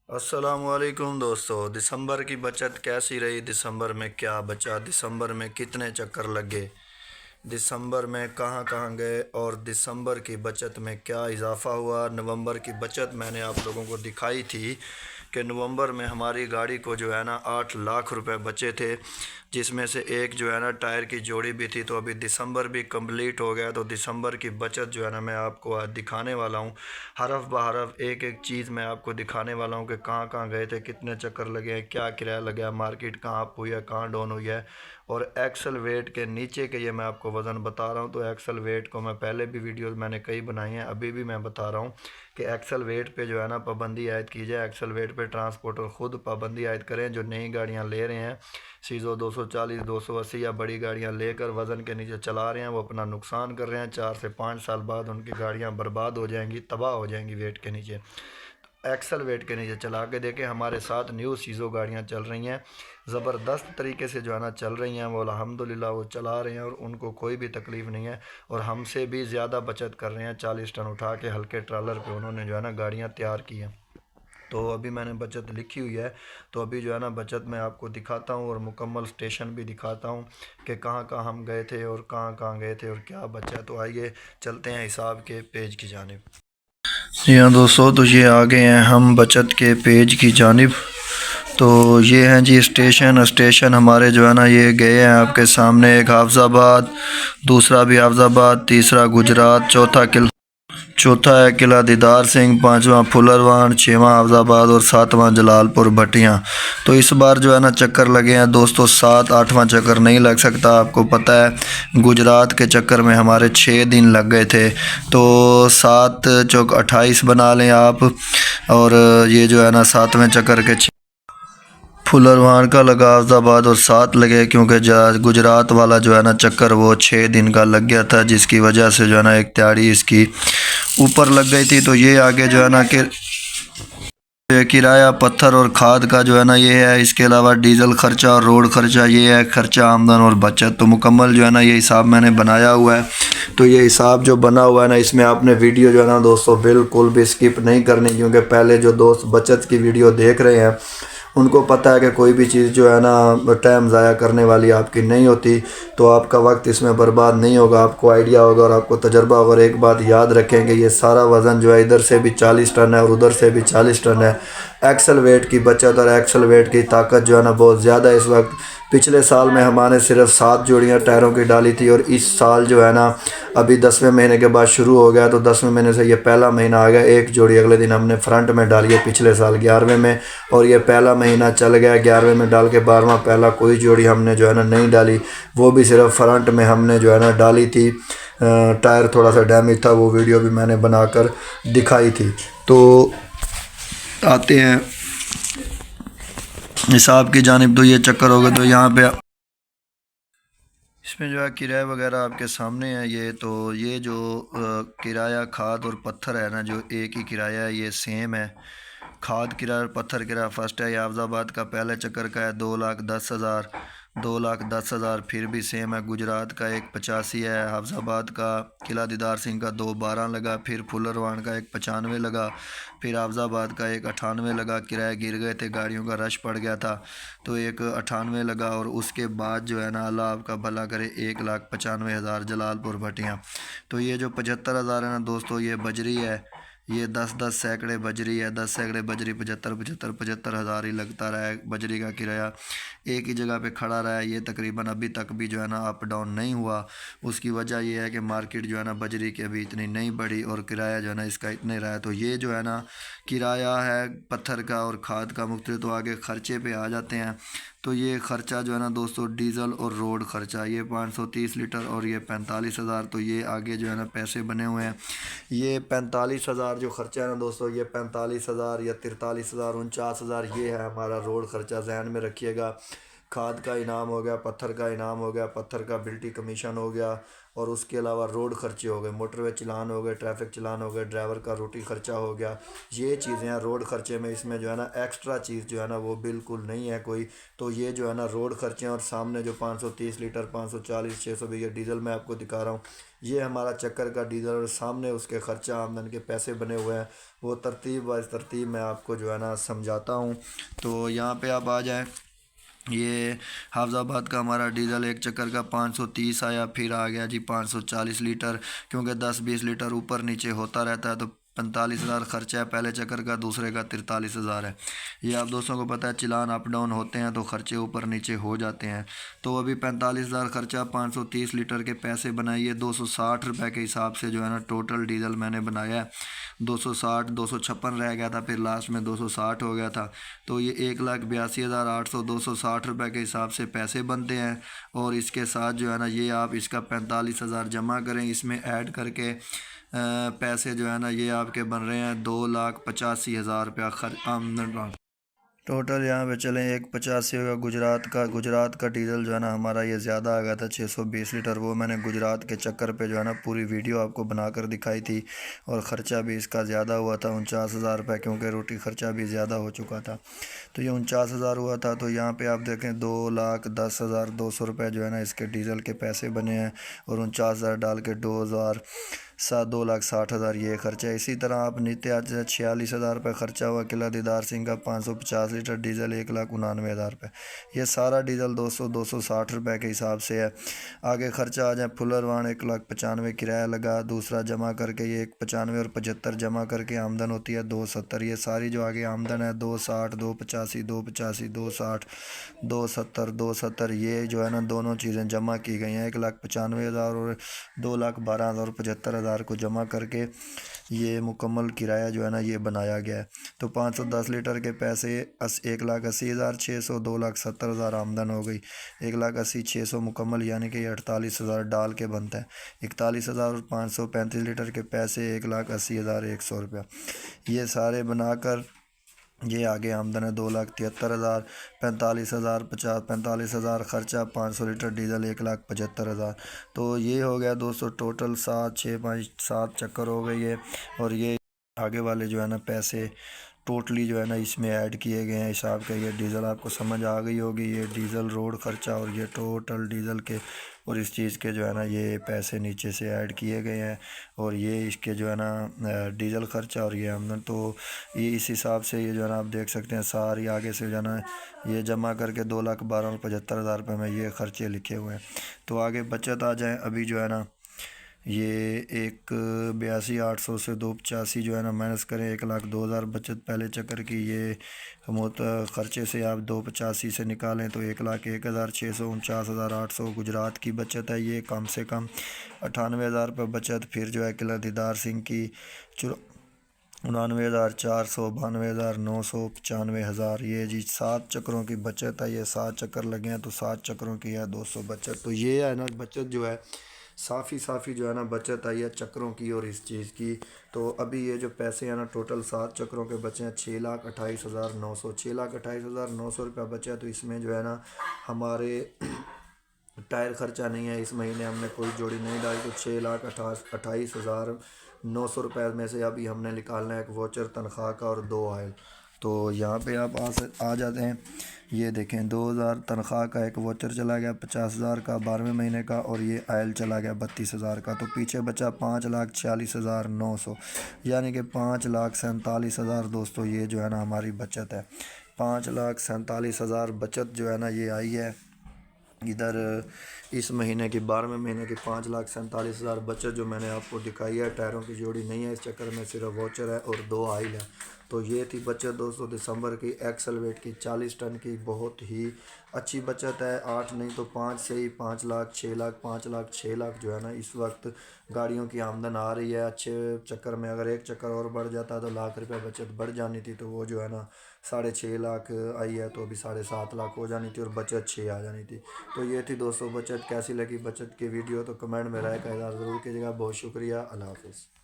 अस्सलामुअलैकुम दोस्तों। दिसंबर की बचत कैसी रही? दिसंबर में क्या बचा? दिसंबर में कितने चक्कर लगे? दिसंबर में कहाँ कहाँ गए? और दिसंबर की बचत में क्या इजाफ़ा हुआ? नवंबर की बचत मैंने आप लोगों को दिखाई थी कि नवंबर में हमारी गाड़ी को जो है ना 8 लाख रुपए बचे थे, जिसमें से एक जो है ना टायर की जोड़ी भी थी। तो अभी दिसंबर भी कंप्लीट हो गया, तो दिसंबर की बचत जो है ना मैं आपको आज दिखाने वाला हूँ। हरफ बहरफ एक एक चीज़ मैं आपको दिखाने वाला हूँ कि कहाँ कहाँ गए थे, कितने चक्कर लगे हैं, क्या किराया लगा, मार्केट कहाँ अप हुई है, कहाँ डाउन हुई है। और एक्सल वेट के नीचे के ये मैं आपको वज़न बता रहा हूँ। तो एक्सल वेट को मैं पहले भी वीडियो मैंने कई बनाई हैं, अभी भी मैं बता रहा हूँ कि एक्सल वेट पे जो है ना पाबंदी आयद की जाए। एक्सल वेट पे ट्रांसपोर्टर ख़ुद पाबंदी आयद करें। जो नई गाड़ियाँ ले रहे हैं, सीज़ो 240 280 या बड़ी गाड़ियाँ लेकर वज़न के नीचे चला रहे हैं, वो अपना नुकसान कर रहे हैं। 4 से 5 साल बाद उनकी गाड़ियाँ बर्बाद हो जाएंगी, तबाह हो जाएंगी वेट के नीचे। एक्सल वेट के नीचे चला के देखें। हमारे साथ न्यू सीज़ो गाड़ियाँ चल रही हैं, ज़बरदस्त तरीके से जो है ना चल रही हैं। वो अल्हम्दुलिल्लाह वो चला रहे हैं और उनको कोई भी तकलीफ़ नहीं है, और हमसे भी ज़्यादा बचत कर रहे हैं। 40 टन उठा के हल्के ट्रालर पे उन्होंने जो है ना गाड़ियाँ तैयार की हैं। तो अभी मैंने बचत लिखी हुई है, तो अभी जो है ना बचत मैं आपको दिखाता हूँ और मुकम्मल स्टेशन भी दिखाता हूँ कि कहाँ कहाँ हम गए थे और कहाँ कहाँ गए थे और क्या बचा। तो आइए चलते हैं हिसाब के पेज की जानिब। जी हाँ दोस्तों, तो ये आ गए हैं हम बचत के पेज की जानिब। तो ये हैं जी स्टेशन। स्टेशन हमारे जो है ना ये गए हैं आपके सामने। एक हाफजाबाद, दूसरा भी हाफजाबाद, तीसरा गुजरात, चौथा है किला दीदार सिंह, पांचवा फुलरवान, छठवां हाफजाबाद और सातवां जलालपुर भटियाँ। तो इस बार जो है ना चक्कर लगे हैं दोस्तों, 7 8वां चक्कर नहीं लग सकता। आपको पता है गुजरात के चक्कर में हमारे 6 दिन लग गए थे। तो 7 चौक 28 बना लें आप। और ये जो है ना 7वें चक्कर के फुलरवान का लगा अहमदाबाद और 7 लगे, क्योंकि गुजरात वाला जो है ना चक्कर वो 6 दिन का लग गया था, जिसकी वजह से जो है ना एक त्याड़ी इसकी ऊपर लग गई थी। तो ये आगे जो है ना कि ये किराया पत्थर और खाद का जो है ना ये है। इसके अलावा डीजल खर्चा और रोड खर्चा, ये है खर्चा आमदन और बचत। तो मुकम्मल जो है ना ये हिसाब मैंने बनाया हुआ है। तो ये हिसाब जो बना हुआ है ना, इसमें आपने वीडियो जो है ना दोस्तों बिल्कुल भी स्किप नहीं करनी, क्योंकि पहले जो दोस्त बचत की वीडियो देख रहे हैं उनको पता है कि कोई भी चीज़ जो है ना टाइम ज़ाया करने वाली आपकी नहीं होती। तो आपका वक्त इसमें बर्बाद नहीं होगा, आपको आइडिया होगा और आपको तजर्बा होगा। और एक बात याद रखें कि ये सारा वज़न जो है इधर से भी 40 टन है और उधर से भी 40 टन है। एक्सल वेट की बचत और एक्सल वेट की ताकत जो है ना बहुत ज़्यादा है इस वक्त। पिछले साल में हमारे सिर्फ 7 जोड़ियाँ टायरों की डाली थी, और इस साल जो है ना अभी 10वें महीने के बाद शुरू हो गया। तो 10वें महीने से ये पहला महीना आ गया। एक जोड़ी अगले दिन हमने फ्रंट में डाली है, पिछले साल 11वें में, और ये पहला महीना चल गया। 11वें में डाल के 12वां पहला कोई जोड़ी हमने जो है ना नहीं डाली, वो भी सिर्फ फ्रंट में हमने जो है ना डाली थी। टायर थोड़ा सा डैमेज था, वो वीडियो भी मैंने बनाकर दिखाई थी। तो आते हैं हिसाब की जानिब। तो ये चक्कर हो गए। तो यहाँ पे इसमें जो है किराया वगैरह आपके सामने है। ये तो ये जो किराया खाद और पत्थर है ना, जो एक ही किराया है, ये सेम है। खाद किराया और पत्थर किराया फर्स्ट है। ये हाफजाबाद का पहले चक्कर का है 2,10,000, 2,10,000 फिर भी सेम है। गुजरात का 1,85 है। हाफजाबाद का किला दीदार सिंह का 2,12 लगा। फिर फुलरवान का 1,95 लगा। फिर हाफजाबाद का 1,98 लगा। किराए गिर गए थे, गाड़ियों का रश पड़ गया था, तो 1,98 लगा। और उसके बाद जो है ना अल्लाह आपका भला करे 1,95,000 जलालपुर भटियाँ। तो ये जो 75,000 है ना दोस्तों, ये बजरी है। ये 10-10 सैकड़े बजरी है। 10 सैकड़े बजरी 75,000 ही लगता रहा है बजरी का किराया। एक ही जगह पे खड़ा रहा है ये तकरीबन, अभी तक भी जो है ना अप डाउन नहीं हुआ। उसकी वजह ये है कि मार्केट जो है ना बजरी की अभी इतनी नहीं बढ़ी, और किराया जो है ना इसका इतने रहा है। तो ये जो है ना किराया है पत्थर का और खाद का मुख्तलिफ। तो आगे ख़र्चे पे आ जाते हैं। तो ये ख़र्चा जो है ना दोस्तों डीज़ल और रोड ख़र्चा, ये 530 लीटर और ये 45,000। तो ये आगे जो है ना पैसे बने हुए हैं। ये 45,000 जो ख़र्चा है ना दोस्तों, ये 45,000 या 43,000 49,000 ये है हमारा रोड ख़र्चा, जहन में रखिएगा। खाद का इनाम हो गया, पत्थर का इनाम हो गया, पत्थर का बिल्टी कमीशन हो गया, और उसके अलावा रोड खर्चे हो गए, मोटरवे चलान हो गए, ट्रैफिक चलान हो गए, ड्राइवर का रोटी खर्चा हो गया। ये चीज़ें हैं रोड खर्चे में। इसमें जो है ना एक्स्ट्रा चीज़ जो है ना वो बिल्कुल नहीं है कोई। तो ये जो है ना रोड खर्चे हैं। और सामने जो 530 लीटर 540 620 ये डीजल मैं आपको दिखा रहा हूँ, ये हमारा चक्कर का डीजल। और सामने उसके खर्चा आमदन के पैसे बने हुए हैं, वो तरतीब वाइज तरतीब मैं आपको जो है ना समझाता हूँ। तो यहाँ पे आप आ जाएँ। ये हाफजाबाद का हमारा डीज़ल एक चक्कर का 530 आया, फिर आ गया जी 540 लीटर, क्योंकि 10-20 लीटर ऊपर नीचे होता रहता है। तो 45,000 खर्चा है पहले चक्कर का, दूसरे का 43,000 है। ये आप दोस्तों को पता है, चालान अप डाउन होते हैं तो खर्चे ऊपर नीचे हो जाते हैं। तो अभी 45,000 खर्चा, 530 लीटर के पैसे बनाइए, 260 रुपये के हिसाब से जो है ना टोटल डीज़ल मैंने बनाया है। 260 256 रह गया था, फिर लास्ट में 260 हो गया था। तो ये 1,82,800 260 रुपये के हिसाब से पैसे बनते हैं। और इसके साथ जो है ना ये आप इसका 45,000 जमा करें, इसमें ऐड करके पैसे जो है ना ये आपके बन रहे हैं 2,85,000 रुपया खर्च आमदन टोटल। यहाँ पे चलें 1,85 होगा गुजरात का डीज़ल जो है ना हमारा ये ज़्यादा आ गया था 620 लीटर। वो मैंने गुजरात के चक्कर पे जो है ना पूरी वीडियो आपको बनाकर दिखाई थी। और ख़र्चा भी इसका ज़्यादा हुआ था 49,000 रुपये, क्योंकि रोटी ख़र्चा भी ज़्यादा हो चुका था। तो ये 49,000 हुआ था। तो यहाँ पे आप देखें 2,10,200 रुपये जो है ना इसके डीज़ल के पैसे बने हैं। और 49,000 डाल के 2,60,000 ये खर्चा है। इसी तरह आप नित्य आज 46,000 रुपये खर्चा हुआ किला दीदार सिंह का, 550 लीटर डीज़ल 1,99,000 रुपये। ये सारा डीज़ल 260 रुपये के हिसाब से है। आगे खर्चा आ जाए फुलरवान 1,95,000 किराया लगा, दूसरा जमा करके ये 1,95 और 75 जमा करके आमदन होती है 270। ये सारी जो आगे आमदन है 260 285 285 260 270 270 ये जो है ना दोनों चीज़ें जमा की गई हैं 1,95,000 और 2,12,000 और 75,000 को जमा करके ये मुकम्मल किराया जो है ना ये बनाया गया है। तो 510 लीटर के पैसे 1,80,600 2,70,000 आमदन हो गई। 1,80,600 मुकम्मल यानी कि 48,000 डाल के बनता है। 41,000 और 535 लीटर के पैसे 1,80,100 रुपया। ये सारे बनाकर ये आगे आमदन है 2,73,000। 45,000 खर्चा, 500 लीटर डीज़ल 1,75,000। तो ये हो गया दोस्तों टोटल 7 चक्कर हो गई है। और ये आगे वाले जो है ना पैसे टोटली जो है ना इसमें ऐड किए गए हैं हिसाब का। ये डीज़ल आपको समझ आ गई होगी, ये डीज़ल रोड खर्चा और ये टोटल डीज़ल के और इस चीज़ के जो है ना ये पैसे नीचे से ऐड किए गए हैं। और ये इसके जो है ना डीज़ल खर्चा और ये आमदन। तो ये इस हिसाब से ये जो है ना आप देख सकते हैं सारी आगे से जो है ना ये जमा करके 2,12,000 और 75,000 रुपये में ये खर्चे लिखे हुए हैं। तो आगे बचत आ जाए अभी जो है ना ये 1,82,800 से 2,85 जो है ना माइनस करें 1,02,000 बचत पहले चक्कर की। ये मोत ख़र्चे से आप 2,85 से निकालें तो 1,01,600 49,800 गुजरात की बचत है। ये कम से कम 98,000 रुपये बचत। फिर जो है किला दीदार सिंह की 99,400 92,900 95,000 ये जी 7 चक्करों की बचत है। ये 7 चक्कर लगे हैं तो 7 चक्करों की है 200 बचत। तो ये है ना बचत जो है साफ़ी जो है ना बचत आई है चक्करों की और इस चीज़ की। तो अभी ये जो पैसे हैं ना टोटल 7 चक्करों के बचे हैं 6,28,900 6,28,900 रुपया बचा है। तो इसमें जो है ना हमारे टायर खर्चा नहीं है, इस महीने हमने कोई जोड़ी नहीं डाली। तो 6,28,900 रुपये में से अभी हमने निकालना है एक वोचर तनख्वाह का और 2 आयल। तो यहाँ पे आप आ जाते हैं। ये देखें 2,000 तनख्वाह का एक वोचर चला गया, 50,000 का 12वें महीने का, और ये आयल चला गया 32,000 का। तो पीछे बचा 5,46,900 यानी कि 5,47,000 दोस्तों ये जो है ना हमारी बचत है। 5,47,000 बचत जो है ना ये आई है इधर इस महीने की 12वें महीने की 5,47,000 बचत जो मैंने आपको दिखाई है। टायरों की जोड़ी नहीं है इस चक्कर में, सिर्फ वोचर है और 2 आइल है। तो ये थी बचत दोस्तों दिसंबर की एक्सल वेट की 40 टन की। बहुत ही अच्छी बचत है। 8 नहीं तो 5 से ही 5 लाख 6 लाख 5 लाख 6 लाख जो है ना इस वक्त गाड़ियों की आमदन आ रही है। अच्छे चक्कर में अगर एक चक्कर और बढ़ जाता तो लाख रुपये बचत बढ़ जानी थी। तो वो जो है ना 6.5 लाख आई है, तो अभी 7.5 लाख हो जानी थी और बचत 6 आ जानी थी। तो ये थी दोस्तों बचत। कैसी लगी बचत की वीडियो तो कमेंट में राय का इज़हार ज़रूर कीजिएगा। बहुत शुक्रिया। अल्लाह हाफ़िज़।